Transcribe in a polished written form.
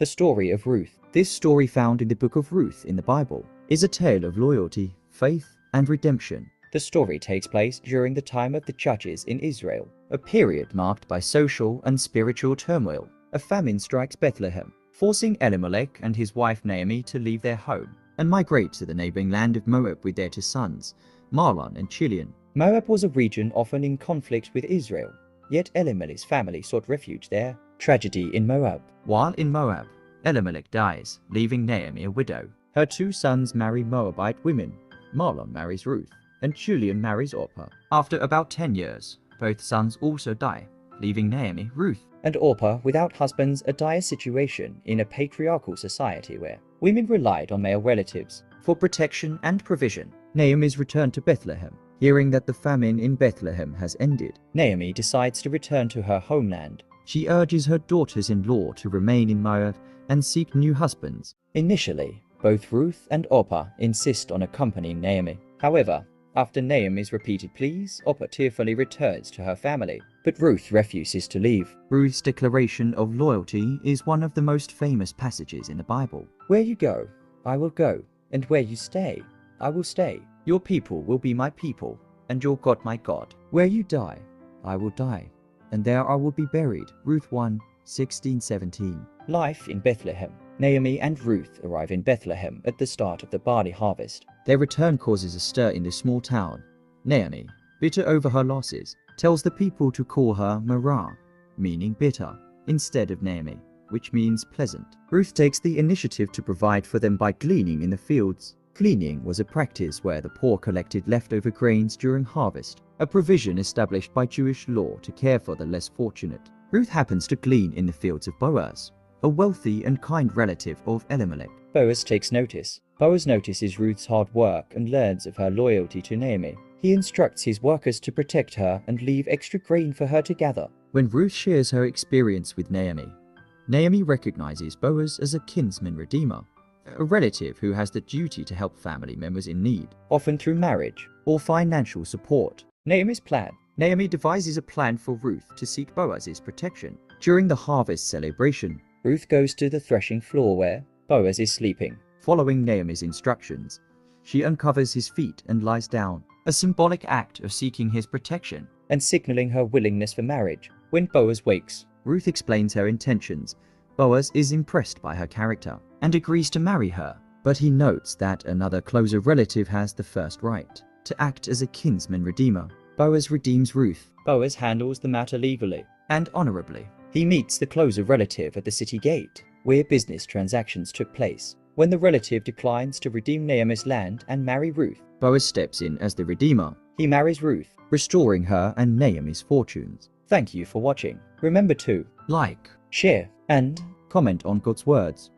The story of Ruth. This story, found in the Book of Ruth in the Bible, is a tale of loyalty, faith, and redemption. The story takes place during the time of the judges in Israel, a period marked by social and spiritual turmoil. A famine strikes Bethlehem, forcing Elimelech and his wife Naomi to leave their home and migrate to the neighboring land of Moab with their two sons, Mahlon and Chilion. Moab was a region often in conflict with Israel, yet Elimelech's family sought refuge there. Tragedy in Moab. While in Moab, Elimelech dies, leaving Naomi a widow. Her two sons marry Moabite women. Mahlon marries Ruth, and Judean marries Orpah. After about 10 years, both sons also die, leaving Naomi, Ruth, and Orpah without husbands, a dire situation in a patriarchal society where women relied on male relatives for protection and provision. Naomi's return to Bethlehem. Hearing that the famine in Bethlehem has ended, Naomi decides to return to her homeland. She urges her daughters-in-law to remain in Moab and seek new husbands. Initially, both Ruth and Orpah insist on accompanying Naomi. However, after Naomi's repeated pleas, Orpah tearfully returns to her family, but Ruth refuses to leave. Ruth's declaration of loyalty is one of the most famous passages in the Bible. Where you go, I will go, and where you stay, I will stay. Your people will be my people, and your God my God. Where you die, I will die, and there I will be buried. Ruth 1:16-17. Life in Bethlehem. Naomi and Ruth arrive in Bethlehem at the start of the barley harvest. Their return causes a stir in the small town. Naomi, bitter over her losses, tells the people to call her Marah, meaning bitter, instead of Naomi, which means pleasant. Ruth takes the initiative to provide for them by gleaning in the fields. Gleaning was a practice where the poor collected leftover grains during harvest, a provision established by Jewish law to care for the less fortunate. Ruth happens to glean in the fields of Boaz, a wealthy and kind relative of Elimelech. Boaz takes notice. Boaz notices Ruth's hard work and learns of her loyalty to Naomi. He instructs his workers to protect her and leave extra grain for her to gather. When Ruth shares her experience with Naomi, Naomi recognizes Boaz as a kinsman redeemer, a relative who has the duty to help family members in need, often through marriage or financial support. Naomi's plan. Naomi devises a plan for Ruth to seek Boaz's protection. During the harvest celebration, Ruth goes to the threshing floor where Boaz is sleeping. Following Naomi's instructions, she uncovers his feet and lies down, a symbolic act of seeking his protection and signaling her willingness for marriage. When Boaz wakes, Ruth explains her intentions. Boaz is impressed by her character and agrees to marry her, but he notes that another closer relative has the first right to act as a kinsman redeemer. Boaz redeems Ruth. Boaz handles the matter legally and honorably. He meets the closer relative at the city gate, where business transactions took place. When the relative declines to redeem Naomi's land and marry Ruth, Boaz steps in as the redeemer. He marries Ruth, restoring her and Naomi's fortunes. Thank you for watching. Remember to like, share, and comment on God's words.